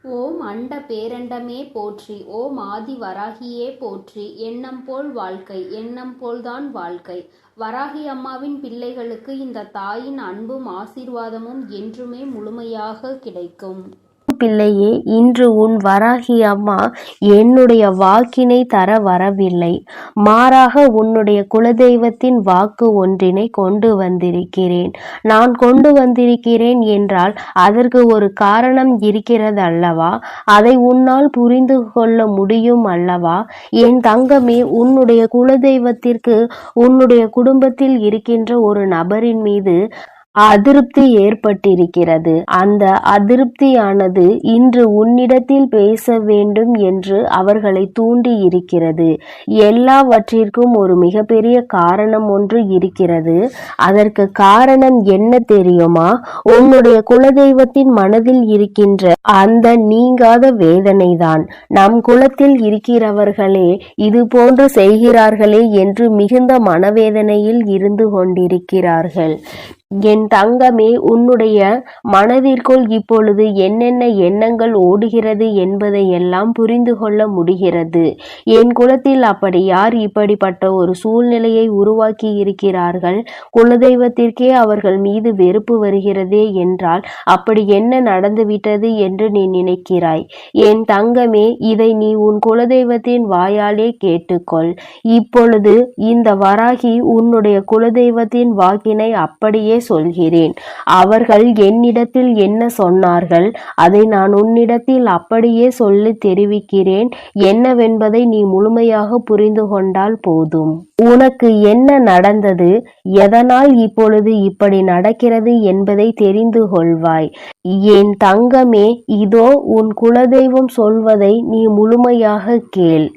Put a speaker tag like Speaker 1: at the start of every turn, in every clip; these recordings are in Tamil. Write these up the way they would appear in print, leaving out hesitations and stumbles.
Speaker 1: ஓம் அண்ட பேரண்டமே போற்றி, ஓம் ஆதி வராகியே போற்றி. எண்ணம் போல் வாழ்க்கை, எண்ணம் போல்தான் வாழ்க்கை. வராகி அம்மாவின் பிள்ளைகளுக்கு இந்த தாயின் அன்பும் ஆசீர்வாதமும் என்றுமே முழுமையாக கிடைக்கும்.
Speaker 2: பிள்ளையே, இன்று உன் வராகி அம்மா என்னுடைய வாக்கினை தர வரவில்லை. மாறாக உன்னுடைய குலதெய்வத்தின் வாக்கு ஒன்றினை கொண்டு வந்திருக்கிறேன். நான் கொண்டு வந்திருக்கிறேன் என்றால் அதற்கு ஒரு காரணம் இருக்கிறது அல்லவா? அதை உன்னால் புரிந்து கொள்ள முடியும் அல்லவா? என் தங்கமே, உன்னுடைய குலதெய்வத்திற்கு உன்னுடைய குடும்பத்தில் இருக்கின்ற ஒரு நபரின் மீது அதிருப்தி ஏற்பட்டிருக்கிறது. அந்த அதிருப்தியானது இன்று உன்னிடத்தில் பேச வேண்டும் என்று அவர்களை தூண்டி இருக்கிறது. எல்லாவற்றிற்கும் ஒரு மிகப்பெரிய காரணம் ஒன்று இருக்கிறது. அதற்கு காரணம் என்ன தெரியுமா? உன்னுடைய குலதெய்வத்தின் மனதில் இருக்கின்ற அந்த நீங்காத வேதனைதான். நம் குலத்தில் இருக்கிறவர்களே இது போன்று செய்கிறார்களே என்று மிகுந்த மனவேதனையில் இருந்து கொண்டிருக்கிறார்கள். என் தங்கமே, உன்னுடைய மனதிற்குள் இப்பொழுது என்னென்ன எண்ணங்கள் ஓடுகிறது என்பதை எல்லாம் புரிந்து கொள்ள முடிகிறது. என் குலத்தில் அப்படி யார் இப்படிப்பட்ட ஒரு சூழ்நிலையை உருவாக்கி இருக்கிறார்கள்? குலதெய்வத்திற்கே அவர்கள் மீது வெறுப்பு வருகிறதே என்றால் அப்படி என்ன நடந்துவிட்டது என்று நீ நினைக்கிறாய்? என் தங்கமே, இதை நீ உன் குலதெய்வத்தின் வாயாலே கேட்டுக்கொள். இப்பொழுது இந்த வராகி உன்னுடைய குலதெய்வத்தின் வாக்கினை அப்படியே சொல்கிறேன். அவர்கள் என்னிடத்தில் என்ன சொன்னார்கள் அதை நான் உன்னிடத்தில் அப்படியே சொல்லி தெரிவிக்கிறேன். என்னவென்பதை நீ முழுமையாக புரிந்து கொண்டால் போதும். உனக்கு என்ன நடந்தது, எதனால் இப்பொழுது இப்படி நடக்கிறது என்பதை தெரிந்து கொள்வாய். என் தங்கமே, இதோ உன் குலதெய்வம் சொல்வதை நீ முழுமையாக கேள்.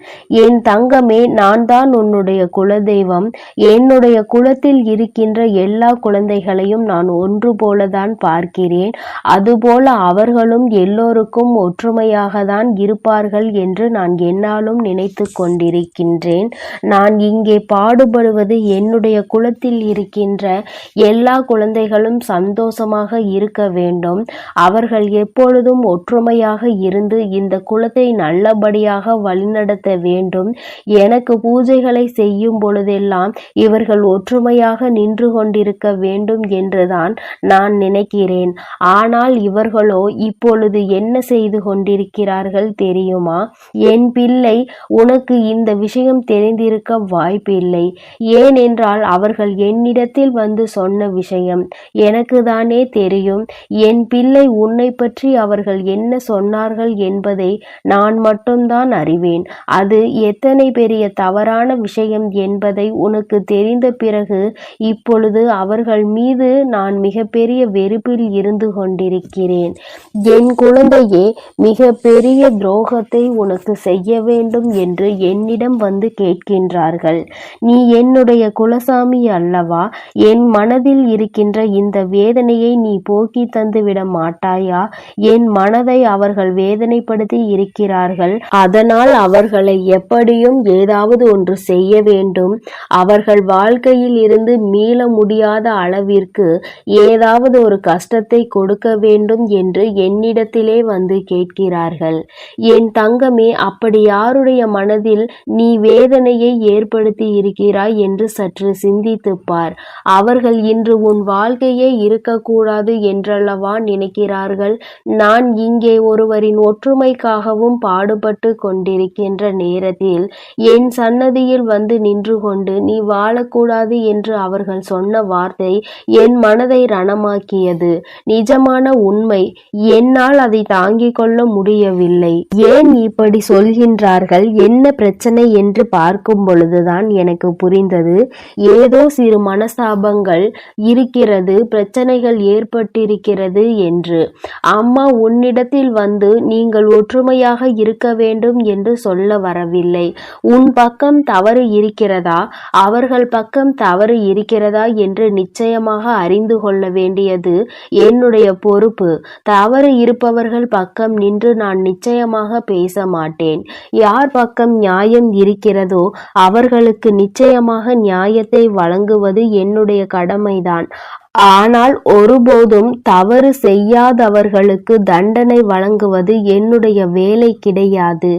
Speaker 2: என் தங்கமே, நான் தான் உன்னுடைய குலதெய்வம். என்னுடைய குலத்தில் இருக்கின்ற எல்லா குழந்தைகளையும் நான் ஒன்று போலதான் பார்க்கிறேன். அதுபோல அவர்களும் எல்லோருக்கும் ஒற்றுமையாக தான் இருப்பார்கள் என்று நான் என்னாலும் நினைத்து கொண்டிருக்கின்றேன். நான் இங்கே பாடுபடுவது என்னுடைய குலத்தில் இருக்கின்ற எல்லா குழந்தைகளும் சந்தோஷமாக இருக்க வேண்டும். அவர்கள் எப்பொழுதும் ஒற்றுமையாக இருந்து இந்த குலத்தை நல்லபடியாக வழிநடத்த வேண்டும். எனக்கு பூஜைகளை செய்யும் பொழுதெல்லாம் இவர்கள் ஒற்றுமையாக நின்று கொண்டிருக்க வேண்டும் என்றுதான் நான் நினைக்கிறேன். ஆனால் இவர்களோ இப்பொழுது என்ன செய்து கொண்டிருக்கிறார்கள் தெரியுமா? என் பிள்ளை, உனக்கு இந்த விஷயம் தெரிந்திருக்க வாய்ப்பில்லை. ஏனென்றால் அவர்கள் என்னிடத்தில் வந்து சொன்ன விஷயம் எனக்கு தானே தெரியும். என் பிள்ளை, உன்னை பற்றி அவர்கள் என்ன சொன்னார்கள் என்பதை நான் மட்டும்தான் அறிவேன். அது எத்தனை பெரிய தவறான விஷயம் என்பதை உனக்கு தெரிந்த பிறகு இப்பொழுது அவர்கள் மீது நான் மிகப்பெரிய வெறுப்பில் இருந்து கொண்டிருக்கிறேன். என் குழந்தையே, மிக பெரிய துரோகத்தை உனக்கு செய்ய வேண்டும் என்று என்னிடம் வந்து கேட்கின்றார்கள். நீ என்னுடைய குலசாமி அல்லவா? என் மனதில் இருக்கின்ற இந்த வேதனையை நீ போக்கி தந்துவிட மாட்டாயா? என் மனதை அவர்கள் வேதனைப்படுத்தி இருக்கிறார்கள். அதனால் அவர்களை எப்படியும் ஏதாவது ஒன்று செய்ய வேண்டும். அவர்கள் வாழ்க்கையில் இருந்து மீள முடியாத அளவிற்கு ஏதாவது ஒரு கஷ்டத்தை கொடுக்க வேண்டும் என்று என்னிடத்திலே வந்து கேட்கிறார்கள். என் தங்கமே, அப்படி யாருடைய மனதில் நீ வேதனையை ஏற்படுத்தி இருக்கிறாய் என்று சற்று சிந்தித்து பார். அவர்கள் இன்று உன் வாழ்க்கையே இருக்கக்கூடாது என்றல்லவா நினைக்கிறார்கள். நான் இங்கே ஒருவரின் ஒற்றுமைக்காகவும் பாடுபட்டு கொண்டிருக்கின்ற நேரத்தில் என் சன்னதியில் வந்து நின்று கொண்டு நீ வாழக்கூடாது என்று அவர்கள் சொன்ன வார்த்தை என் மனதை ரணமாக்கியது. நிஜமான உண்மை. என்னால் அதை தாங்கிக் கொள்ள முடியவில்லை. ஏன் இப்படி சொல்கின்றார்கள், என்ன பிரச்சனை என்று பார்க்கும் பொழுதுதான் எனக்கு புரிந்தது. ஏதோ சிறு மனஸ்தாபங்கள் இருக்கிறது, பிரச்சனைகள் ஏற்பட்டிருக்கிறது என்று. அம்மா உன்னிடத்தில் வந்து நீங்கள் ஒற்றுமையாக இருக்க வேண்டும் என்று சொல்ல வரவில்லை. உன் பக்கம் தவறு இருக்கிறதா, அவர்கள் பக்கம் தவறு இருக்கிறதா என்று நிச்சயமாக அறிந்து கொள்ள வேண்டியது என்னுடைய பொறுப்பு. தவறு இருப்பவர்கள் பக்கம் நின்று நான் நிச்சயமாக பேச மாட்டேன். யார் பக்கம் நியாயம் இருக்கிறதோ அவர்களுக்கு நிச்சயமாக நியாயத்தை வழங்குவது என்னுடைய கடமைதான். ஆனால் ஒருபோதும் தவறு செய்யாதவர்களுக்கு தண்டனை வழங்குவது என்னுடைய வேலை கிடையாது.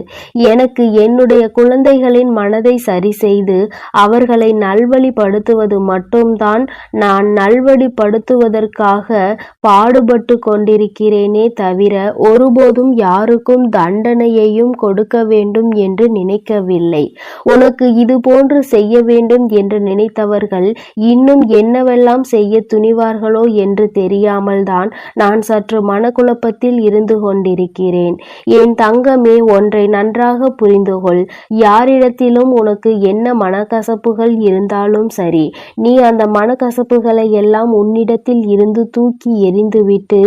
Speaker 2: எனக்கு என்னுடைய குழந்தைகளின் மனதை சரி செய்து அவர்களை நல்வழிப்படுத்துவது மட்டும்தான் நான் நல்வழிப்படுத்துவதற்காக பாடுபட்டு கொண்டிருக்கிறேனே தவிர ஒருபோதும் யாருக்கும் தண்டனையையும் கொடுக்க வேண்டும் என்று நினைக்கவில்லை. உனக்கு இது போன்று செய்ய வேண்டும் என்று நினைத்தவர்கள் இன்னும் என்னவெல்லாம் செய்ய துணிவார்களோ என்று தெரியாமல் தான் நான் சற்று மனக்குழப்பத்தில் இருந்து கொண்டிருக்கிறேன். என் தங்கமே, ஒன்றை நன்றாக புரிந்து கொள். யாரிடத்திலும் உனக்கு என்ன மனக்கசப்புகள் இருந்தாலும் சரி, நீ அந்த மனக்கசப்புகளை எல்லாம் உன்னிடத்தில் இருந்து தூக்கி எறிந்துவிட்டு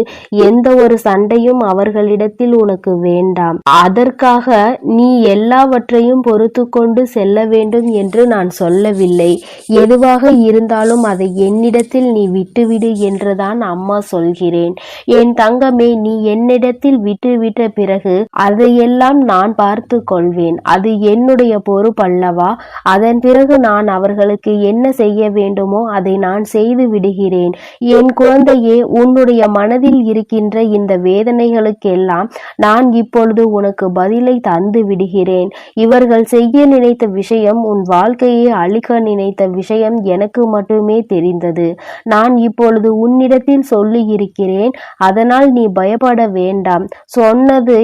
Speaker 2: எந்த ஒரு சண்டையும் அவர்களிடத்தில் உனக்கு வேண்டாம். அதற்காக நீ எல்லாவற்றையும் பொறுத்து கொண்டு செல்ல வேண்டும் என்று நான் சொல்லவில்லை. எதுவாக இருந்தாலும் அதை என்னிடத்தில் நீ விட்டுவிடு என்றுதான் அம்மா சொல்கிறேன். என் தங்கமே, நீ என்னிடத்தில் விட்டுவிட்ட பிறகு அதையெல்லாம் நான் பார்த்து கொள்வேன். அது என்னுடைய பொறுப்பல்லவா? அதன் பிறகு நான் அவர்களுக்கு என்ன செய்ய வேண்டுமோ அதை நான் செய்து விடுகிறேன். என் குழந்தையே, உன்னுடைய மனதில் இருக்கின்ற இந்த வேதனைகளுக்கெல்லாம் நான் இப்பொழுது உனக்கு பதிலை தந்து விடுகிறேன். இவர்கள் செய்ய நினைத்த விஷயம், உன் வாழ்க்கையை அழிக்க நினைத்த விஷயம் எனக்கு மட்டுமே தெரிந்தது. நான் இப்பொழுது உன்னிடத்தில் சொல்லி இருக்கிறேன். அதனால் நீ பயப்பட வேண்டாம். சொன்னது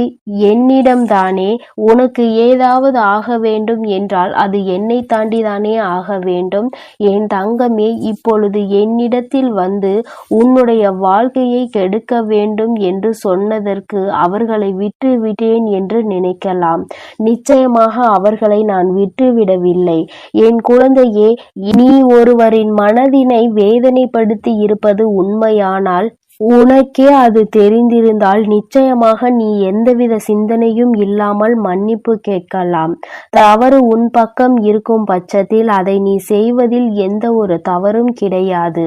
Speaker 2: என்னிடம்தானே. உனக்கு ஏதாவது ஆக வேண்டும் என்றால் அது என்னை தாண்டிதானே ஆக வேண்டும். என் தங்கமே, இப்பொழுது என்னிடத்தில் வந்து உன்னுடைய வாழ்க்கையை கெடுக்க வேண்டும் என்று சொன்னதற்கு அவர்களை விட்டு விட்டேன் என்று நினைக்கலாம். நிச்சயமாக அவர்களை நான் விட்டுவிடவில்லை. என் குழந்தையே, நீ ஒருவரின் மனதினை வேதனைப்படுத்தி இருப்பது உண்மையானால் உனக்கே அது தெரிந்திருந்தால் நிச்சயமாக நீ எந்தவித சிந்தனையும் இல்லாமல் மன்னிப்பு கேட்கலாம். தவறு உன் பக்கம் இருக்கும் பட்சத்தில் அதை நீ செய்வதில் எந்த ஒரு தவறும் கிடையாது.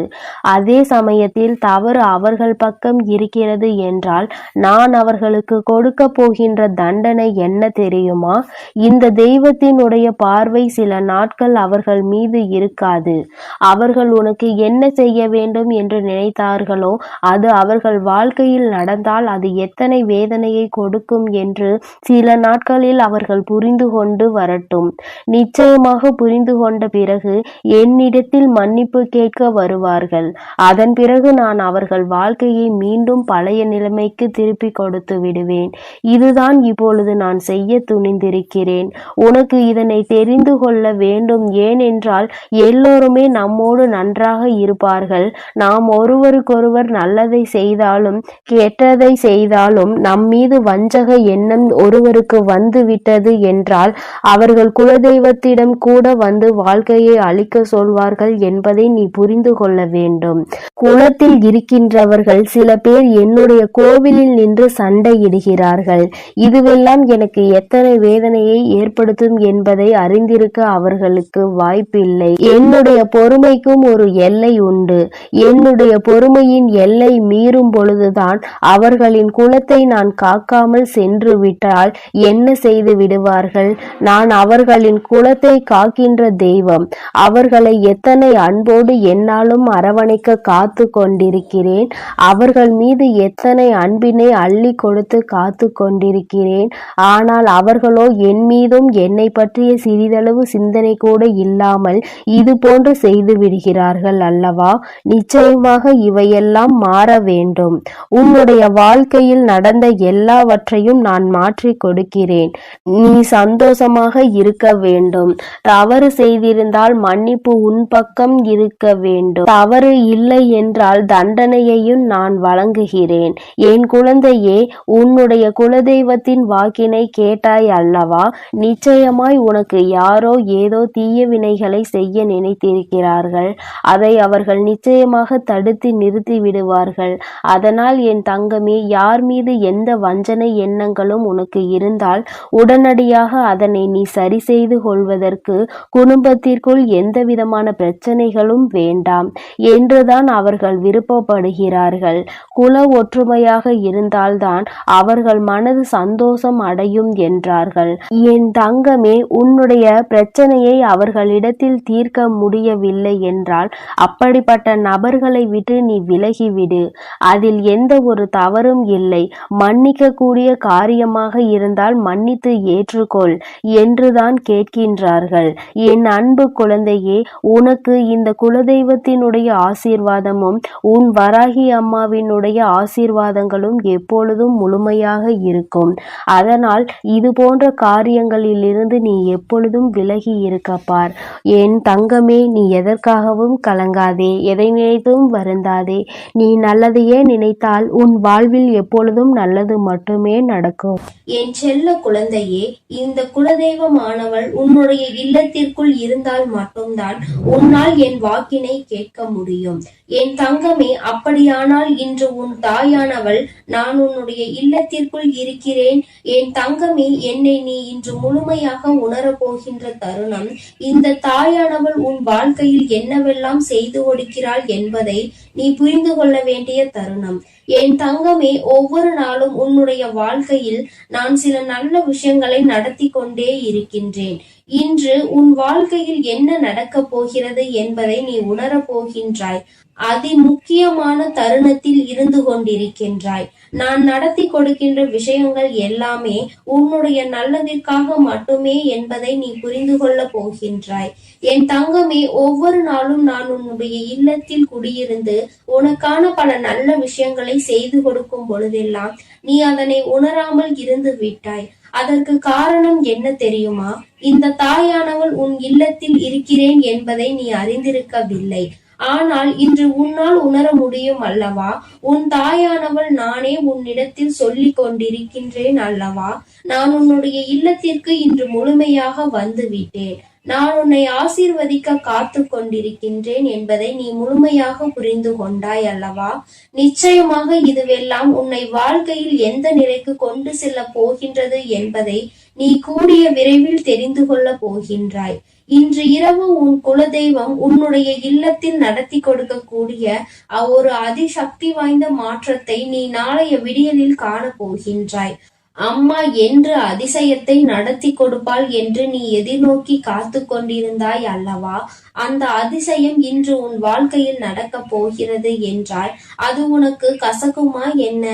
Speaker 2: அதே சமயத்தில் தவறு அவர்கள் பக்கம் இருக்கிறது என்றால் நான் அவர்களுக்கு கொடுக்க போகின்ற தண்டனை என்ன தெரியுமா? இந்த தெய்வத்தினுடைய பார்வை சில நாட்கள் அவர்கள் மீது இருக்காது. அவர்கள் உனக்கு என்ன செய்ய வேண்டும் என்று நினைத்தார்களோ அது அவர்கள் வாழ்க்கையில் நடந்தால் அது எத்தனை வேதனையை கொடுக்கும் என்று சில நாட்களில் அவர்கள் புரிந்து கொண்டு வரட்டும். நிச்சயமாக புரிந்து கொண்ட பிறகு என்னிடத்தில் மன்னிப்பு கேட்க வருவார்கள். அதன் பிறகு நான் அவர்கள் வாழ்க்கையை மீண்டும் பழைய நிலைமைக்கு திருப்பி கொடுத்து விடுவேன். இதுதான் இப்பொழுது நான் செய்ய துணிந்திருக்கிறேன். உனக்கு இதனை தெரிந்து கொள்ள வேண்டும். ஏனென்றால் எல்லோருமே நம்மோடு நன்றாக இருப்பார்கள். நாம் ஒருவருக்கொருவர் நல்லதை செய்தாலும் கெட்டதை செய்தாலும் நம் மீது வஞ்சக எண்ணம் ஒருவருக்கு வந்து விட்டது என்றால் அவர்கள் குலதெய்வத்திடம் கூட வந்து வாழ்க்கையை அழிக்க சொல்வார்கள் என்பதை நீ புரிந்து கொள்ள வேண்டும். குலத்தில் இருக்கின்றவர்கள் சில பேர் என்னுடைய கோவிலில் நின்று சண்டையிடுகிறார்கள். இதுவெல்லாம் எனக்கு எத்தனை வேதனையை ஏற்படுத்தும் என்பதை அறிந்திருக்க அவர்களுக்கு வாய்ப்பில்லை. என்னுடைய பொறுமைக்கும் ஒரு எல்லை உண்டு. என்னுடைய பொறுமையின் எல்லை மீறும் பொழுதுதான் அவர்களின் குலத்தை நான் காக்காமல் சென்று விட்டால் என்ன செய்து விடுவார்கள்? நான் அவர்களின் குலத்தை காக்கின்ற தெய்வம். அவர்களை எத்தனை அன்போடு என்னாலும் அரவணைக்க காத்து கொண்டிருக்கிறேன். அவர்கள் மீது எத்தனை அன்பினை அள்ளி கொடுத்து காத்து கொண்டிருக்கிறேன். ஆனால் அவர்களோ என் மீதும் என்னை பற்றிய சிறிதளவு சிந்தனை கூட இல்லாமல் இது போன்று செய்து விடுகிறார்கள் அல்லவா? நிச்சயமாக இவையெல்லாம் மாற வேண்டும். உன்னுடைய வாழ்க்கையில் நடந்த எல்லாவற்றையும் நான் மாற்றி கொடுக்கிறேன். நீ சந்தோஷமாக இருக்க வேண்டும். தவறு செய்திருந்தால் மன்னிப்பு உன் பக்கம் இருக்க வேண்டும். தவறு இல்லை என்றால் தண்டனையையும் நான் வழங்குகிறேன். என் குழந்தையே, உன்னுடைய குலதெய்வத்தின் வாக்கினை கேட்டாய் அல்லவா? நிச்சயமாய் உனக்கு யாரோ ஏதோ தீய வினைகளை செய்ய நினைத்திருக்கிறார்கள். அதை அவர்கள் நிச்சயமாக தடுத்து நிறுத்தி விடுவார்கள். இருக்கிறார்கள். அதனால் என் தங்கமே, யார் மீது எந்த வஞ்சனை எண்ணங்களும் உனக்கு இருந்தால் உடனடியாக அதனை நீ சரி செய்து கொள்வதற்கு குடும்பத்திற்குள் எந்த விதமான பிரச்சனைகளும் வேண்டாம் என்றுதான் அவர்கள் விருப்பப்படுகிறார்கள். குல ஒற்றுமையாக இருந்தால்தான் அவர்கள் மனது சந்தோஷம் அடையும் என்றார்கள். என் தங்கமே, உன்னுடைய பிரச்சனையை அவர்களிடத்தில் தீர்க்க முடியவில்லை என்றால் அப்படிப்பட்ட நபர்களை விட்டு நீ விலகிவிடு. அதில் எந்த ஒரு தவறும் இல்லை. மன்னிக்க கூடிய காரியமாக இருந்தால் மன்னித்து ஏற்றுக்கொள் என்றுதான் கேட்கின்றார்கள். என் அன்பு குழந்தையே, உனக்கு இந்த குலதெய்வத்தினுடைய ஆசீர்வாதமும் உன் வராகி அம்மாவினுடைய ஆசீர்வாதங்களும் எப்பொழுதும் முழுமையாக இருக்கும். அதனால் இது போன்ற காரியங்களிலிருந்து நீ எப்பொழுதும் விலகி இருக்கப்பார். என் தங்கமே, நீ எதற்காகவும் கலங்காதே, எதை நினைத்தும் வருந்தாதே. நீ நல்லதையே நினைத்தால் உன் வாழ்வில் எப்பொழுதும் நல்லது மட்டுமே நடக்கும்.
Speaker 3: என் செல்ல குழந்தையே, இந்த குலதெய்வமானவள் உன்னுடைய இல்லத்திற்குள் இருந்தால் மட்டும்தான் உன்னால் என் வாக்கினை கேட்க முடியும். என் தங்கமே, அப்படியானால் இன்று உன் தாயானவள் நான் உன்னுடைய இல்லத்திற்குள் இருக்கிறேன். என் தங்கமே, என்னை நீ இன்று முழுமையாக உணரப்போகின்ற தருணம். இந்த தாயானவள் உன் வாழ்க்கையில் என்னவெல்லாம் செய்து கொடுக்கிறாள் என்பதை நீ புரிந்து கொள்ள வேண்டிய தருணம். என் தங்கமே, ஒவ்வொரு நாளும் உன்னுடைய வாழ்க்கையில் நான் சில நல்ல விஷயங்களை நடத்தி கொண்டே இருக்கின்றேன். இன்று உன் வாழ்க்கையில் என்ன நடக்கப் போகிறது என்பதை நீ உணரப் போகின்றாய். அதி முக்கியமான தருணத்தில் இருந்து கொண்டிருக்கின்றாய். நான் நடத்தி கொடுக்கின்ற விஷயங்கள் எல்லாமே உன்னுடைய நல்லதிற்காக மட்டுமே என்பதை நீ புரிந்து கொள்ள போகின்றாய். என் தங்கமே, ஒவ்வொரு நாளும் நான் உன்னுடைய இல்லத்தில் குடியிருந்து உனக்கான பல நல்ல விஷயங்களை செய்து கொடுக்கும் பொழுதெல்லாம் நீ அதனை உணராமல் இருந்து விட்டாய். அதற்கு காரணம் என்ன தெரியுமா? இந்த தாயானவள் உன் இல்லத்தில் இருக்கிறேன் என்பதை நீ அறிந்திருக்கவில்லை. ஆனால் இன்று உன்னால் உணர முடியும் அல்லவா? உன் தாயானவள் நானே உன்னிடத்தில் சொல்லிக் கொண்டிருக்கின்றேன் அல்லவா? நான் உன்னுடைய இல்லத்திற்கு இன்று முழுமையாக வந்து விட்டேன். நான் உன்னை ஆசீர்வதிக்க காத்து கொண்டிருக்கின்றேன் என்பதை நீ முழுமையாக புரிந்து கொண்டாய் அல்லவா? நிச்சயமாக இதுவெல்லாம் உன்னை வாழ்க்கையில் எந்த நிலைக்கு கொண்டு செல்ல போகின்றது என்பதை நீ கூடிய விரைவில் தெரிந்து கொள்ள போகின்றாய். இன்று இரவு உன் குலதெய்வம் உன்னுடைய இல்லத்தில் நடத்தி கொடுக்கக்கூடிய ஒரு அதிசக்தி வாய்ந்த மாற்றத்தை நீ நாளைய விடியலில் காண போகின்றாய். அம்மா என்று அதிசயத்தை நடத்தி கொடுப்பாள் என்று நீ எதிர்நோக்கி காத்து கொண்டிருந்தாய் அல்லவா? அந்த அதிசயம் இன்று உன் வாழ்க்கையில் நடக்கப் போகிறது என்றால் அது உனக்கு கசக்குமா என்ன?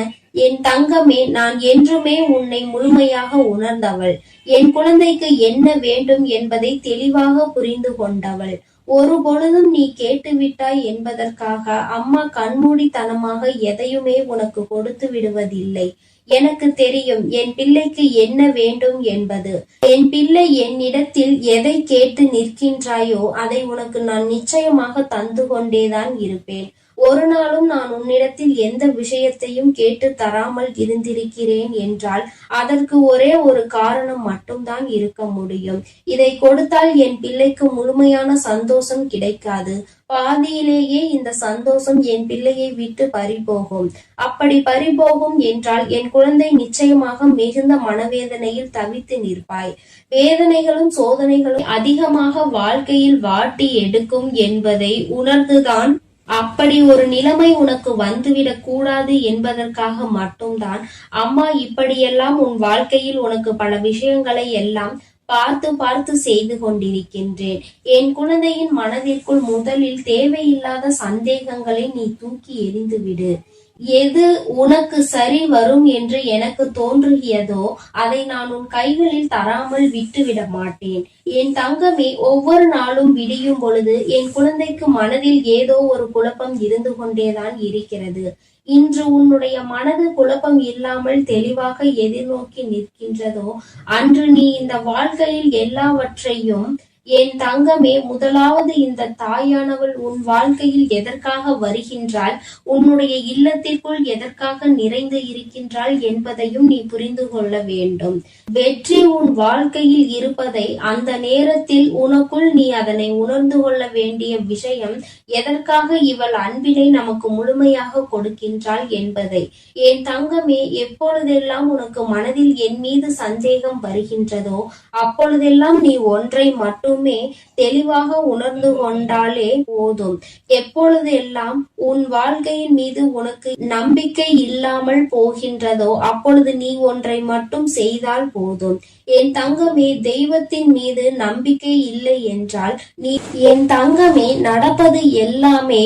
Speaker 3: என் தங்கமே, நான் என்றுமே உன்னை முழுமையாக உணர்ந்தவள். என் குழந்தைக்கு என்ன வேண்டும் என்பதை தெளிவாக புரிந்து கொண்டவள். ஒரு பொழுதும் நீ கேட்டுவிட்டாய் என்பதற்காக அம்மா கண்மூடித்தனமாக எதையுமே உனக்கு கொடுத்து விடுவதில்லை. எனக்கு தெரியும் என் பிள்ளைக்கு என்ன வேண்டும் என்பது. என் பிள்ளை என்னிடத்தில் எதை கேட்டு நிற்கின்றாயோ அதை உனக்கு நான் நிச்சயமாக தந்து கொண்டேதான் இருப்பேன். ஒரு நாளும் நான் உன்னிடத்தில் எந்த விஷயத்தையும் கேட்டு தராமல் இருந்திருக்கிறேன் என்றால் அதற்கு ஒரே ஒரு காரணம் மட்டும்தான் இருக்க முடியும். இதை கொடுத்தால் என் பிள்ளைக்கு முழுமையான சந்தோஷம் கிடைக்காது. பாதியிலேயே இந்த சந்தோஷம் என் பிள்ளையை விட்டு பறிபோகும். அப்படி பறிபோகும் என்றால் என் குழந்தை நிச்சயமாக மிகுந்த மனவேதனையில் தவித்து நிற்பாய். வேதனைகளும் சோதனைகளும் அதிகமாக வாழ்க்கையில் வாட்டி எடுக்கும் என்பதை உணர்ந்துதான் அப்படி ஒரு நிலைமை உனக்கு வந்துவிடக் கூடாது என்பதற்காக மட்டும்தான் அம்மா இப்படியெல்லாம் உன் வாழ்க்கையில் உனக்கு பல விஷயங்களை எல்லாம் பார்த்து பார்த்து செய்து கொண்டிருக்கின்றேன். என் குழந்தையின் மனதிற்குள் முதலில் தேவையில்லாத சந்தேகங்களை நீ தூக்கி எறிந்துவிடு. எது உனக்கு சரி வரும் என்று எனக்கு தோன்றுகிறதோ அதை நான் உன் கைகளில் தராமல் விட்டுவிட மாட்டேன். என் தங்கமே, ஒவ்வொரு நாளும் விடியும் பொழுது என் குழந்தைக்கு மனதில் ஏதோ ஒரு குழப்பம் இருந்து கொண்டேதான் இருக்கிறது. இன்று உன்னுடைய மனது குழப்பம் இல்லாமல் தெளிவாக எதிர்நோக்கி நிற்கின்றதோ அன்று நீ இந்த வாழ்க்கையில் எல்லாவற்றையும் என் தங்கமே, முதலாவது இந்த தாயானவள் உன் வாழ்க்கையில் எதற்காக வருகின்றாள், உன்னுடைய இல்லத்திற்குள் எதற்காக நிறைந்து இருக்கின்றாள் என்பதையும் நீ புரிந்து கொள்ள வேண்டும். வெற்றி உன் வாழ்க்கையில் இருப்பதை அந்த நேரத்தில் உனக்குள் நீ அதனை உணர்ந்து கொள்ள வேண்டிய விஷயம், எதற்காக இவள் அன்பினை நமக்கு முழுமையாக கொடுக்கின்றாள் என்பதை. என் தங்கமே, எப்பொழுதெல்லாம் உனக்கு மனதில் என் மீது சந்தேகம் வருகின்றதோ அப்பொழுதெல்லாம் நீ ஒன்றை மட்டுமே தெளிவாக உணர்ந்து கொண்டாலே போதும். எப்பொழுதெல்லாம் உன் வாழ்க்கையின் மீது உனக்கு நம்பிக்கை இல்லாமல் போகின்றதோ அப்பொழுது நீ ஒன்றை மட்டும் செய்தால் போதும். என் தங்கமே, தெய்வத்தின் மீது நம்பிக்கை இல்லை என்றால் என் தங்கமே, நடப்பது எல்லாமே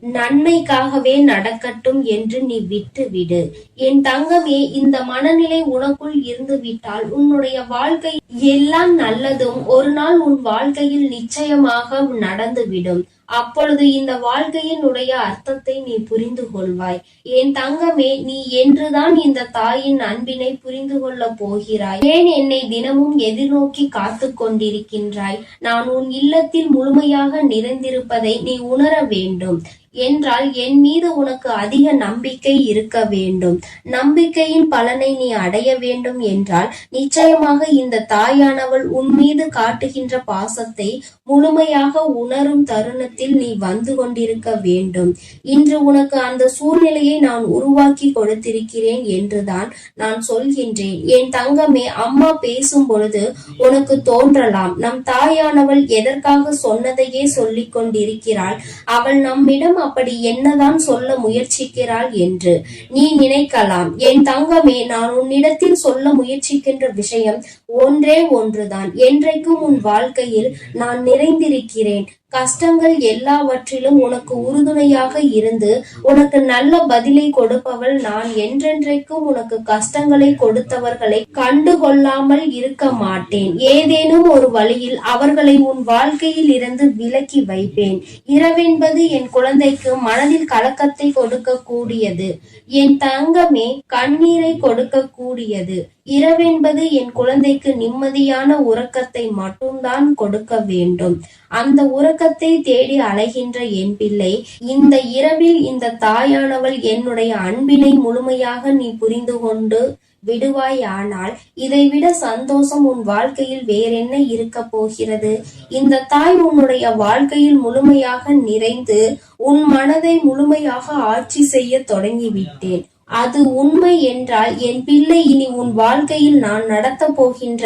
Speaker 3: நன்மைக்காகவே நடக்கட்டும் என்று நீ விட்டு விடு. என் தங்கமே, இந்த மனநிலை உனக்குள் இருந்து விட்டால் உன்னுடைய வாழ்க்கை எல்லாம் நல்லதும் ஒரு நாள் உன் வாழ்க்கையில் நிச்சயமாக நடந்துவிடும். அப்பொழுது இந்த வாழ்க்கையினுடைய அர்த்தத்தை நீ புரிந்து கொள்வாய். என் தங்கமே, நீ என்றுதான் இந்த தாயின் அன்பினை புரிந்து கொள்ள போகிறாய்? ஏன் என்னை தினமும் எதிர்நோக்கி காத்து கொண்டிருக்கின்றாய்? நான் உன் இல்லத்தில் முழுமையாக நிறைந்திருப்பதை நீ உணர வேண்டும் என்றால் என் மீது உனக்கு அதிக நம்பிக்கை இருக்க வேண்டும். நம்பிக்கையின் பலனை நீ அடைய வேண்டும் என்றால் நிச்சயமாக இந்த தாயானவள் உன் மீது காட்டுகின்ற பாசத்தை முழுமையாக உணரும் தருணத்தில் நீ வந்து கொண்டிருக்க வேண்டும். இன்று உனக்கு அந்த சூழ்நிலையை நான் உருவாக்கி கொடுத்திருக்கிறேன் என்றுதான் நான் சொல்கின்றேன். என் தங்கமே, அம்மா பேசும் பொழுது உனக்கு தோன்றலாம், நம் தாயானவள் எதற்காக சொன்னதையே சொல்லிக் கொண்டிருக்கிறாள், அவள் நம்மிடம் அப்படி என்னதான் சொல்ல முயற்சிக்கிறாள் என்று நீ நினைக்கலாம். என் தங்கமே, நான் உன்னிடத்தில் சொல்ல முயற்சிக்கின்ற விஷயம் ஒன்றே ஒன்றுதான். என்றைக்கும் உன் வாழ்க்கையில் நான் நிறைந்திருக்கிறேன். கஷ்டங்கள் எல்லாவற்றிலும் உனக்கு உறுதுணையாக இருந்து உனக்கு நல்ல பதிலை கொடுப்பவள் நான். என்றென்றைக்கும் உனக்கு கஷ்டங்களை கொடுத்தவர்களை கண்டுகொள்ளாமல் இருக்க மாட்டேன். ஏதேனும் ஒரு வழியில் அவர்களை உன் வாழ்க்கையில் இருந்து விலக்கி வைப்பேன். இரவென்பது என் குழந்தைக்கு மனதில் கலக்கத்தை கொடுக்க கூடியது. என் தங்கமே, கண்ணீரை கொடுக்க கூடியது. இரவென்பது என் குழந்தைக்கு நிம்மதியான உறக்கத்தை மட்டும்தான் கொடுக்க வேண்டும். அந்த உறக்கத்தை தேடி அலைகின்ற என் பிள்ளை, இந்த இரவில் இந்த தாயானவள் என்னுடைய அன்பினை முழுமையாக நீ புரிந்து கொண்டு விடுவாயானால் இதைவிட சந்தோஷம் உன் வாழ்க்கையில் வேறென்ன இருக்க போகிறது? இந்த தாய் உன்னுடைய வாழ்க்கையில் முழுமையாக நிறைந்து உன் மனதை முழுமையாக ஆட்சி செய்ய தொடங்கிவிட்டேன். அது உண்மை என்றால் என் பிள்ளை, இனி உன் வாழ்க்கையில் நான் நடத்த போகின்ற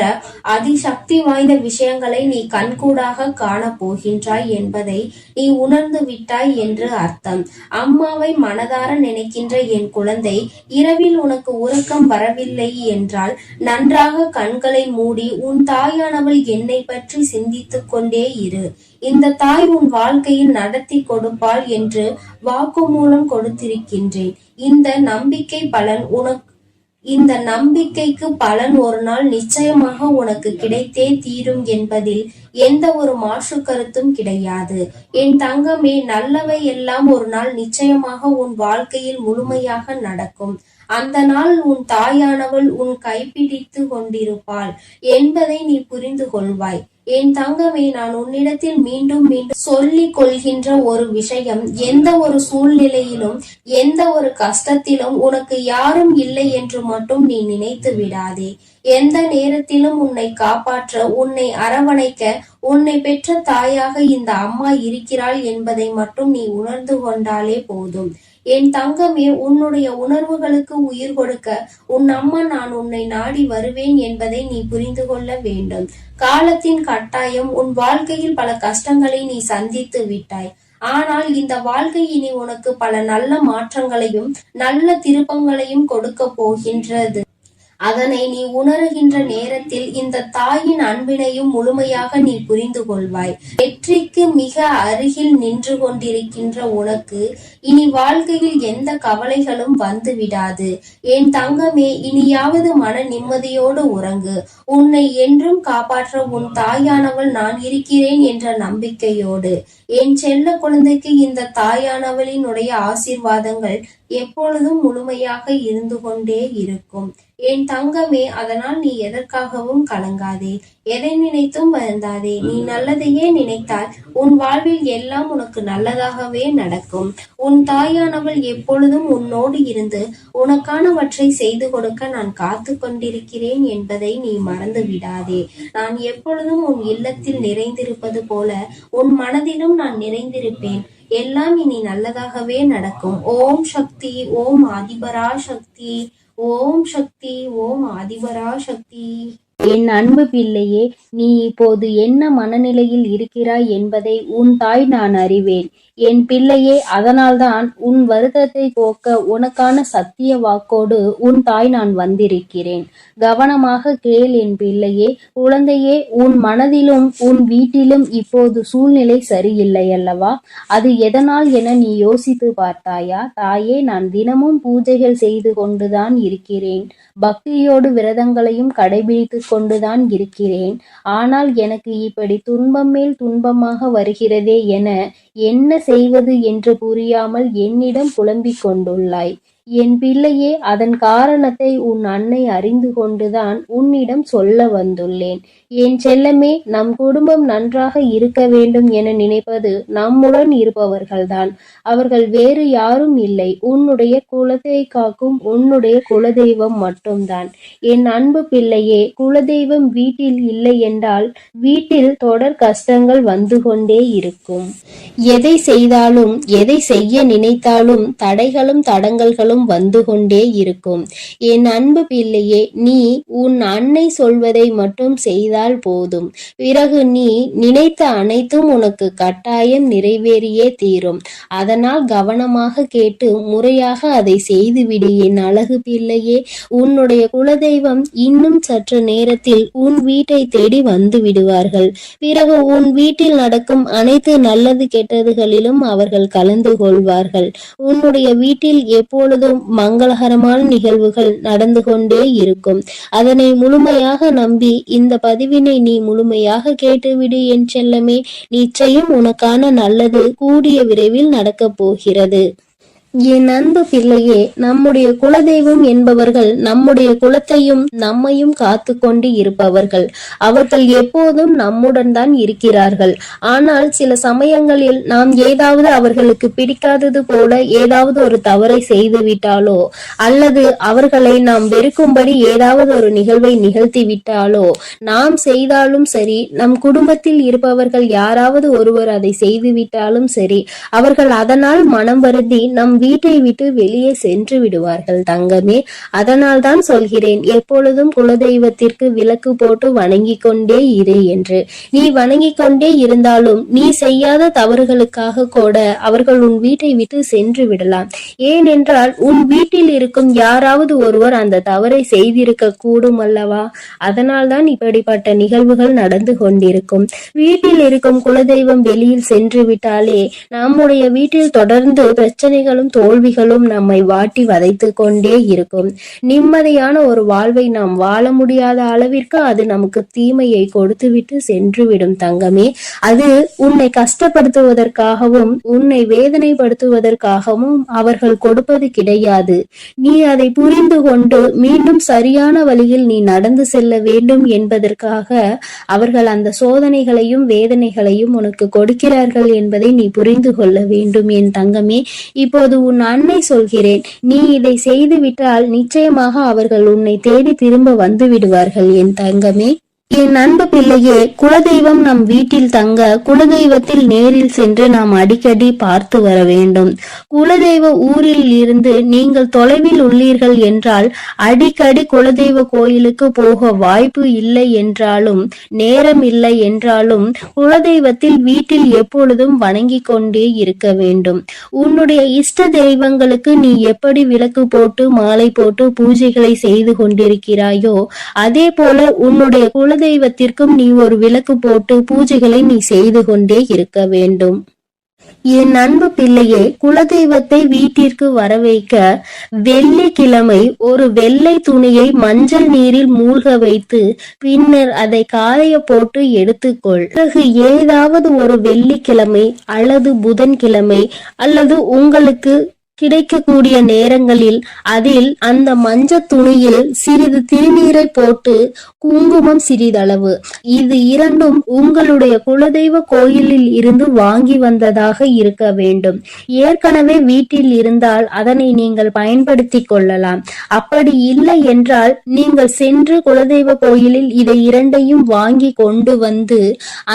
Speaker 3: அதிசக்தி வாய்ந்த விஷயங்களை நீ கண்கூடாக காண போகின்றாய் என்பதை நீ உணர்ந்து விட்டாய் என்று அர்த்தம். அம்மாவை மனதார நினைக்கின்ற என் குழந்தை, இரவில் உனக்கு உறக்கம் வரவில்லை என்றால் நன்றாக கண்களை மூடி உன் தாயானவள் என்னை பற்றி சிந்தித்துக் கொண்டே இரு. இந்த தாய் உன் வாழ்க்கையில் நடத்தி கொடுப்பாள் என்று வாக்குமூலம் கொடுத்திருக்கின்றேன். இந்த நம்பிக்கைக்கு பலன் ஒரு நாள் நிச்சயமாக உனக்கு கிடைத்தே தீரும் என்பதில் எந்த ஒரு மாற்று கருத்தும் கிடையாது. என் தங்கமே, நல்லவை எல்லாம் ஒரு நாள் நிச்சயமாக உன் வாழ்க்கையில் முழுமையாக நடக்கும். அந்த நாள் உன் தாயானவள் உன் கைப்பிடித்து கொண்டிருப்பாள் என்பதை நீ புரிந்து கொள்வாய். என் தங்கமே, நான் உன்னிடத்தில் மீண்டும் மீண்டும் சொல்லிக் கொள்கின்ற ஒரு விஷயம், எந்த ஒரு சூழ்நிலையிலும் எந்த ஒரு கஷ்டத்திலும் உனக்கு யாரும் இல்லை என்று மட்டும் நீ நினைத்து விடாதே. எந்த நேரத்திலும் உன்னை காப்பாற்ற, உன்னை அரவணைக்க உன்னை பெற்ற தாயாக இந்த அம்மா இருக்கிறாள் என்பதை மட்டும் நீ உணர்ந்து கொண்டாலே போதும். என் தங்கமே, உன்னுடைய உணர்வுகளுக்கு உயிர் கொடுக்க உன் அம்மா நான் உன்னை நாடி வருவேன் என்பதை நீ புரிந்து கொள்ள வேண்டும். காலத்தின் கட்டாயம் உன் வாழ்க்கையில் பல கஷ்டங்களை நீ சந்தித்து விட்டாய். ஆனால் இந்த வாழ்க்கை இனி உனக்கு பல நல்ல மாற்றங்களையும் நல்ல திருப்பங்களையும் கொடுக்க போகின்றது. அதனை நீ உணர்கின்ற நேரத்தில் இந்த தாயின் அன்பினையும் முழுமையாக நீ புரிந்து கொள்வாய். வெற்றிக்கு மிக அருகில் நின்று கொண்டிருக்கின்ற உனக்கு இனி வாழ்க்கையில் எந்த கவலைகளும் வந்து விடாது. என் தங்கமே, இனியாவது மன நிம்மதியோடு உறங்கு. உன்னை என்றும் காப்பாற்ற உன் தாயானவள் நான் இருக்கிறேன் என்ற நம்பிக்கையோடு. என் செல்ல குழந்தைக்கு இந்த தாயானவளினுடைய ஆசீர்வாதங்கள் எப்பொழுதும் முழுமையாக இருந்து கொண்டே இருக்கும். என் தங்கமே, அதனால் நீ எதற்காகவும் கலங்காதே, எதை நினைத்தும் வருந்தாதே. நீ நல்லதையே நினைத்தால் உன் வாழ்வில் எல்லாம் உனக்கு நல்லதாகவே நடக்கும். உன் தாயானவள் எப்பொழுதும் உன்னோடு இருந்து உனக்கானவற்றை செய்து கொடுக்க நான் காத்து கொண்டிருக்கிறேன் என்பதை நீ மறந்து விடாதே. நான் எப்பொழுதும் உன் இல்லத்தில் நிறைந்திருப்பது போல உன் மனதிலும் நான் நிறைந்திருப்பேன். எல்லாம் இனி நல்லதாகவே நடக்கும். ஓம் சக்தி, ஓம் ஆதிபரா சக்தி, ஓம் சக்தி, ஓம் ஆதிபரா சக்தி.
Speaker 1: என் அன்பு பிள்ளையே, நீ இப்போது என்ன மனநிலையில் இருக்கிறாய் என்பதை உன் தாய் நான் அறிவேன். என் பிள்ளையே, அதனால்தான் உன் வருத்தத்தை போக்க உனக்கான சத்திய வாக்கோடு உன் தாய் நான் வந்திருக்கிறேன். கவனமாக கேள் என் பிள்ளையே. குழந்தையே, உன் மனதிலும் உன் வீட்டிலும் இப்போது சூழ்நிலை சரியில்லை அல்லவா? அது எதனால் என நீ யோசித்து பார்த்தாயா? தாயே, நான் தினமும் பூஜைகள் செய்து கொண்டுதான் இருக்கிறேன். பக்தியோடு விரதங்களையும் கடைபிடித்து கொண்டுதான் இருக்கிறேன். ஆனால் எனக்கு இப்படி துன்பம் மேல் துன்பமாக வருகிறதே என என்ன செய்வது என்று புரியாமல் என்னிடம் புலம்பிக் கொண்டுள்ளாய். என் பிள்ளையே, அதன் காரணத்தை உன் அன்னை அறிந்து கொண்டுதான் உன்னிடம் சொல்ல வந்துள்ளேன். என் செல்லமே, நம் குடும்பம் நன்றாக இருக்க வேண்டும் என நினைப்பது நம்முடன் இருப்பவர்கள்தான். அவர்கள் வேறு யாரும் இல்லை. உன்னுடைய குலத்தை காக்கும் உன்னுடைய குலதெய்வம் மட்டும்தான். என் அன்பு பிள்ளையே, குலதெய்வம் வீட்டில் இல்லை என்றால் வீட்டில் தொடர் கஷ்டங்கள் வந்து கொண்டே இருக்கும். எதை செய்தாலும் எதை செய்ய நினைத்தாலும் தடைகளும் தடங்கல்களும் வந்து கொண்டே இருக்கும். என் அன்பு பிள்ளையே, நீ உன் அன்னை சொல்வதை மட்டும் செய்தால் போதும். பிறகு நீ நினைத்த அனைத்தும் உனக்கு கட்டாயம் நிறைவேறியே தீரும். அதனால் கவனமாக கேட்டு முறையாக அதை செய்துவிடு என் அழகு பிள்ளையே. உன்னுடைய குலதெய்வம் இன்னும் சற்று நேரத்தில் உன் வீட்டை தேடி வந்து விடுவார்கள். பிறகு உன் வீட்டில் நடக்கும் அனைத்து நல்லது கெட்டதுகளிலும் அவர்கள் கலந்து கொள்வார்கள். உன்னுடைய வீட்டில் எப்பொழுதும் மங்களகரமான நிகழ்வுகள் நடந்து கொண்டே இருக்கும். அதனை முழுமையாக நம்பி இந்த பதிவினை நீ முழுமையாக கேட்டுவிடு என் செல்லமே. நிச்சயம் உனக்கான நல்லது கூடிய விரைவில் நடக்கப் போகிறது. என் அன்பு பிள்ளையே, நம்முடைய குலதெய்வம் என்பவர்கள் நம்முடைய குலத்தையும் நம்மையும் காத்து கொண்டு இருப்பவர்கள். அவர்கள் எப்போதும் நம்முடன் தான் இருக்கிறார்கள். ஆனால் சில சமயங்களில் நாம் ஏதாவது அவர்களுக்கு பிடிக்காதது போல ஏதாவது ஒரு தவறை செய்து விட்டாலோ அல்லது அவர்களை நாம் வெறுக்கும்படி ஏதாவது ஒரு நிகழ்வை நிகழ்த்தி விட்டாலோ, நாம் செய்தாலும் சரி, நம் குடும்பத்தில் இருப்பவர்கள் யாராவது ஒருவர் அதை செய்து விட்டாலும் சரி, அவர்கள் அதனால் மனம் வருந்தி நம் வீட்டை விட்டு வெளியே சென்று விடுவார்கள் தங்கமே. அதனால் தான் சொல்கிறேன், எப்பொழுதும் குலதெய்வத்திற்கு விளக்கு போட்டு வணங்கி கொண்டே இரு என்று. நீ வணங்கி கொண்டே இருந்தாலும் நீ செய்யாத தவறுகளுக்காக கூட அவர்கள் உன் வீட்டை விட்டு சென்று விடலாம். ஏனென்றால் உன் வீட்டில் இருக்கும் யாராவது ஒருவர் அந்த தவறை செய்திருக்க கூடும் அல்லவா? அதனால் தான் இப்படிப்பட்ட நிகழ்வுகள் நடந்து கொண்டிருக்கும். வீட்டில் இருக்கும் குலதெய்வம் வெளியில் சென்று விட்டாலே நம்முடைய வீட்டில் தொடர்ந்து பிரச்சனைகளும் தோல்விகளும் நம்மை வாட்டி வதைத்து கொண்டே இருக்கும். நிம்மதியான ஒரு வாழ்வை நாம் வாழ முடியாத அளவிற்கு அது நமக்கு தீமையை கொடுத்துவிட்டு சென்றுவிடும் தங்கமே. அது உன்னை கஷ்டப்படுத்துவதற்காகவும் உன்னை வேதனைப்படுத்துவதற்காகவும் அவர்கள் கொடுப்பது கிடையாது. நீ அதை புரிந்து கொண்டு மீண்டும் சரியான வழியில் நீ நடந்து செல்ல வேண்டும் என்பதற்காக அவர்கள் அந்த சோதனைகளையும் வேதனைகளையும் உனக்கு கொடுக்கிறார்கள் என்பதை நீ புரிந்து கொள்ள வேண்டும் என் தங்கமே. இப்போது உன் அன்னை சொல்கிறேன், நீ இதை செய்து விட்டால் நிச்சயமாக அவர்கள் உன்னை தேடி திரும்ப வந்து விடுவார்கள் என் தங்கமே. என் அன்பு பிள்ளையே, குலதெய்வம் நம் வீட்டில் தங்க குலதெய்வத்தில் நேரில் சென்று நாம் அடிக்கடி பார்த்து வர வேண்டும். குலதெய்வ ஊரில் இருந்து நீங்கள் தொலைவில் உள்ளீர்கள் என்றால் அடிக்கடி குலதெய்வ கோயிலுக்கு போக வாய்ப்பு இல்லை என்றாலும் நேரம் இல்லை என்றாலும் குலதெய்வத்தில் வீட்டில் எப்பொழுதும் வணங்கி கொண்டே இருக்க வேண்டும். உன்னுடைய இஷ்ட தெய்வங்களுக்கு நீ எப்படி விளக்கு போட்டு மாலை போட்டு பூஜைகளை செய்து கொண்டிருக்கிறாயோ அதே போல உன்னுடைய குலதெய்வத்திற்கும் நீ ஒரு விளக்கு போட்டு பூஜைகளை நீ செய்து கொண்டே இருக்க வேண்டும். என் அன்பு பிள்ளையே, குலதெய்வத்தை வீட்டிற்கு வரவைக்க வெள்ளிக்கிழமை ஒரு வெள்ளை துணியை மஞ்சள் நீரில் மூழ்க வைத்து பின்னர் அதை காய போட்டு எடுத்துக்கொள். பிறகு ஏதாவது ஒரு வெள்ளிக்கிழமை அல்லது புதன்கிழமை அல்லது உங்களுக்கு
Speaker 2: கிடைக்கக்கூடிய நேரங்களில் அதில் அந்த மஞ்சள் துணியில் சிறிது திருநீரை போட்டு குங்குமம் சிறிதளவு, இது இரண்டும் உங்களுடைய குலதெய்வ கோயிலில் இருந்து வாங்கி வந்ததாக இருக்க வேண்டும். ஏற்கனவே வீட்டில் இருந்தால் அதனை நீங்கள் பயன்படுத்திக் கொள்ளலாம். அப்படி இல்லை என்றால் நீங்கள் சென்று குலதெய்வ கோயிலில் இதை இரண்டையும் வாங்கி கொண்டு வந்து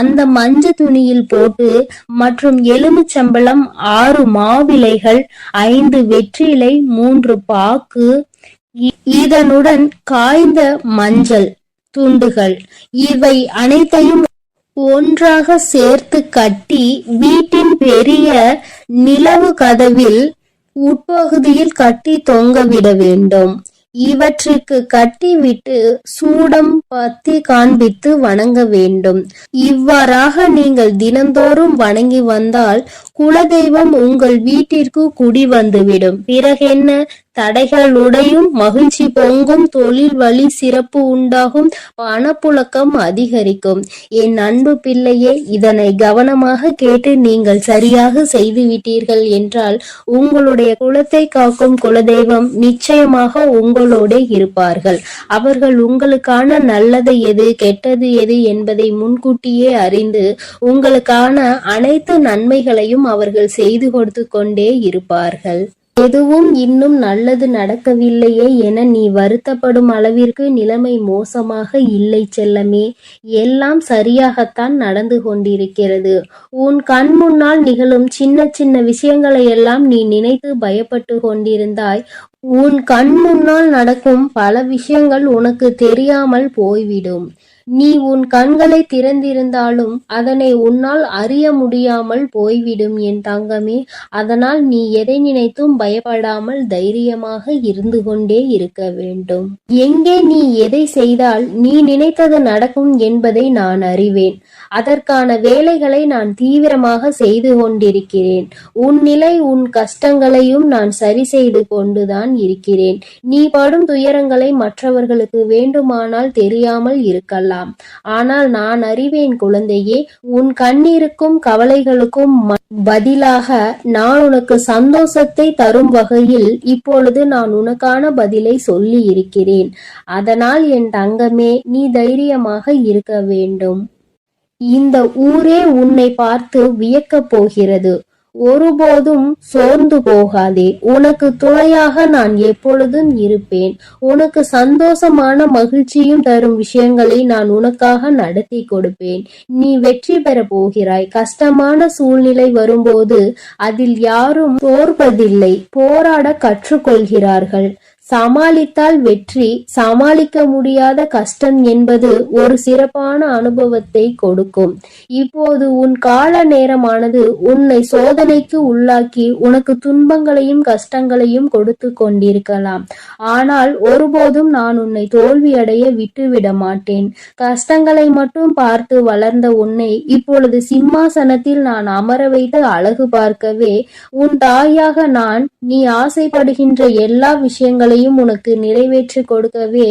Speaker 2: அந்த மஞ்சள் துணியில் போட்டு மற்றும் எலுமிச்சம்பழம் 6 மாவிலைகள் 5 வெற்றிலை 3 பாக்கு இதனுடன் காய்ந்த மஞ்சள் துண்டுகள் இவை அனைத்தையும் ஒன்றாக சேர்த்து கட்டி வீட்டின் பெரிய நிலவு கதவில் உட்பகுதியில் கட்டி தொங்கவிட வேண்டும். இவற்றுக்கு கட்டிவிட்டு சூடம் பத்தி காண்பித்து வணங்க வேண்டும். இவ்வாறாக நீங்கள் தினந்தோறும் வணங்கி வந்தால் குலதெய்வம் உங்கள் வீட்டிற்கு குடி வந்துவிடும். பிறகென்ன, தடைகள் உடையும், மகிழ்ச்சி பொங்கும், தொழில் வழி சிறப்பு உண்டாகும், பணப்புழக்கம் அதிகரிக்கும். என் அன்பு பிள்ளையே, இதனை கவனமாக கேட்டு நீங்கள் சரியாக செய்துவிட்டீர்கள் என்றால் உங்களுடைய குலத்தை காக்கும் குலதெய்வம் நிச்சயமாக உங்களோட இருப்பார்கள். அவர்கள் உங்களுக்கான நல்லது எது கெட்டது எது என்பதை முன்கூட்டியே அறிந்து உங்களுக்கான அனைத்து நன்மைகளையும் அவர்கள் செய்து கொடுத்து கொண்டே இருப்பார்கள். எதுவும் இன்னும் நல்லது நடக்கவில்லையே என நீ வருத்தப்படும் அளவிற்கு நிலைமை மோசமாக இல்லை செல்லமே. எல்லாம் சரியாகத்தான் நடந்து கொண்டிருக்கிறது. உன் கண் முன்னால் நிகழும் சின்ன சின்ன விஷயங்களை எல்லாம் நீ நினைத்து பயப்பட்டு கொண்டிருந்தாய். உன் கண் முன்னால் நடக்கும் பல விஷயங்கள் உனக்கு தெரியாமல் போய்விடும். நீ உன் கண்களை திறந்திருந்தாலும் அதனை உன்னால் அறிய முடியாமல் போய்விடும் என் தங்கமே. அதனால் நீ எதை நினைத்தும் பயப்படாமல் தைரியமாக இருந்து கொண்டே இருக்க வேண்டும். எங்கே நீ எதை செய்தால் நீ நினைத்தது நடக்கும் என்பதை நான் அறிவேன். அதற்கான வேலைகளை நான் தீவிரமாக செய்து கொண்டிருக்கிறேன். உன் நிலை, உன் கஷ்டங்களையும் நான் சரி செய்து கொண்டுதான் இருக்கிறேன். நீ படும் துயரங்களை மற்றவர்களுக்கு வேண்டுமானால் தெரியாமல் இருக்கலாம். ஆனால் நான் அறிவேன் குழந்தையே. உன் கண்ணீருக்கும் கவலைகளுக்கும் பதிலாக நான் உனக்கு சந்தோஷத்தை தரும் வகையில் இப்பொழுது நான் உனக்கான பதிலை சொல்லி இருக்கிறேன். அதனால் என் தங்கமே, நீ தைரியமாக இருக்க வேண்டும். இந்த ஊரே உன்னை பார்த்து வியக்கப் போகிறது. ஒருபோதும் சோர்ந்து போகாதே. உனக்கு துணையாக நான் எப்பொழுதும் இருப்பேன். உனக்கு சந்தோஷமான மகிழ்ச்சியும் தரும் விஷயங்களை நான் உனக்காக நடத்தி கொடுப்பேன். நீ வெற்றி பெற போகிறாய். கஷ்டமான சூழ்நிலை வரும்போது அதில் யாரும் சோர்வதில்லை, போராட கற்றுக்கொள்கிறார்கள். சமாளித்தால் வெற்றி, சமாளிக்க முடியாத கஷ்டம் என்பது ஒரு சிறப்பான அனுபவத்தை கொடுக்கும். இப்போது உன் கால நேரமானது உன்னை சோதனைக்கு உள்ளாக்கி உனக்கு துன்பங்களையும் கஷ்டங்களையும் கொடுத்து கொண்டிருக்கலாம். ஆனால் ஒருபோதும் நான் உன்னை தோல்வியடைய விட்டுவிட மாட்டேன். கஷ்டங்களை மட்டும் பார்த்து வளர்ந்த உன்னை இப்பொழுது சிம்மாசனத்தில் நான் அமர வைத்து அழகு பார்க்கவே, உன் தாயாக நான் நீ ஆசைப்படுகின்ற எல்லா விஷயங்களையும் உனக்கு நிறைவேற்றி கொடுக்கவே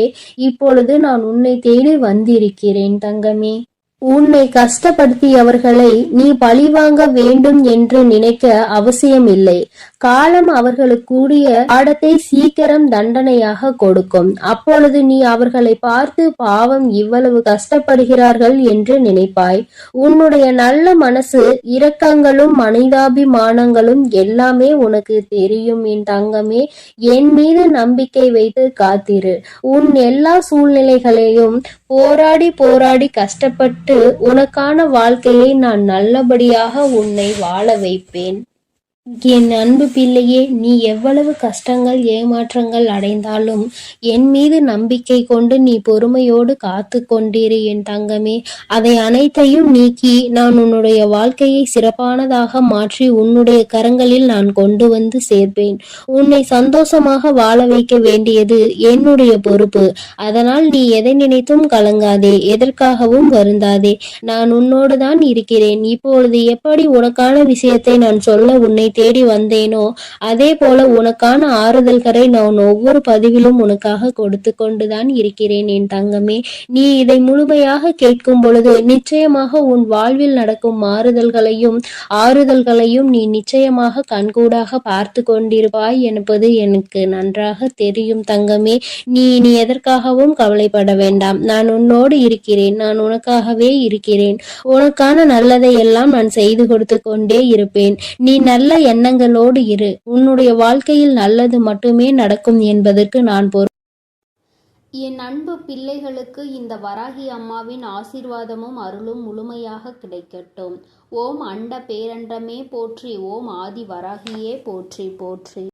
Speaker 2: இப்பொழுது நான் உன்னை தேடி வந்திருக்கிறேன் தங்கமே. உன்னை கஷ்டப்படுத்தியவர்களை நீ பழிவாங்க வேண்டும் என்று நினைக்க அவசியமில்லை. காலம் அவர்களுக்கு கூடிய பாடத்தை சீக்கிரம் தண்டனையாக கொடுக்கும். அப்பொழுது நீ அவர்களை பார்த்து பாவம் இவ்வளவு கஷ்டப்படுகிறார்கள் என்று நினைப்பாய். உன்னுடைய நல்ல மனசு, இரக்கங்களும் மனிதாபிமானங்களும் எல்லாமே உனக்கு தெரியும் என் தங்கமே. என் மீது நம்பிக்கை வைத்து காத்திரு. உன் எல்லா சூழ்நிலைகளையும் போராடி போராடி கஷ்டப்பட்டு உனக்கான வாழ்க்கையை நான் நல்லபடியாக உன்னை வாழ வைப்பேன். என் அன்பு பிள்ளையே, நீ எவ்வளவு கஷ்டங்கள் ஏமாற்றங்கள் அடைந்தாலும் என் மீது நம்பிக்கை கொண்டு நீ பொறுமையோடு காத்து கொண்டிரு என் தங்கமே. அதை அனைத்தையும் நீக்கி நான் உன்னுடைய வாழ்க்கையை சிறப்பானதாக மாற்றி உன்னுடைய கரங்களில் நான் கொண்டு வந்து சேர்ப்பேன். உன்னை சந்தோஷமாக வாழ வைக்க வேண்டியது என்னுடைய பொறுப்பு. அதனால் நீ எதை நினைத்தும் கலங்காதே, எதற்காகவும் வருந்தாதே. நான் உன்னோடு தான் இருக்கிறேன். இப்பொழுது எப்படி உனக்கான விஷயத்தை நான் சொல்ல உன்னை தேடி வந்தேனோ அதே போல உனக்கான ஆறுதல்களை நான் ஒவ்வொரு பதிவிலும் உனக்காக கொடுத்து கொண்டுதான் இருக்கிறேன் என் தங்கமே. நீ இதை முழுமையாக கேட்கும் பொழுது நிச்சயமாக உன் வாழ்வில் நடக்கும் மாறுதல்களையும் ஆறுதல்களையும் நீ நிச்சயமாக கண்கூடாக பார்த்து கொண்டிருப்பாய் என்பது எனக்கு நன்றாக தெரியும் தங்கமே. நீ இனி எதற்காகவும் கவலைப்பட வேண்டாம். நான் உன்னோடு இருக்கிறேன். நான் உனக்காகவே இருக்கிறேன். உனக்கான நல்லதை எல்லாம் நான் செய்து கொடுத்து கொண்டே இருப்பேன். நீ நல்ல எண்ணங்களோடு இரு. உன்னுடைய வாழ்க்கையில் நல்லது மட்டுமே நடக்கும் என்பதற்கு நான்
Speaker 1: என் அன்பு பிள்ளைகளுக்கு இந்த வராகி அம்மாவின் ஆசீர்வாதமும் அருளும் முழுமையாக கிடைக்கட்டும். ஓம் அண்ட பேரண்டமே போற்றி. ஓம் ஆதி வராகியே போற்றி போற்றி.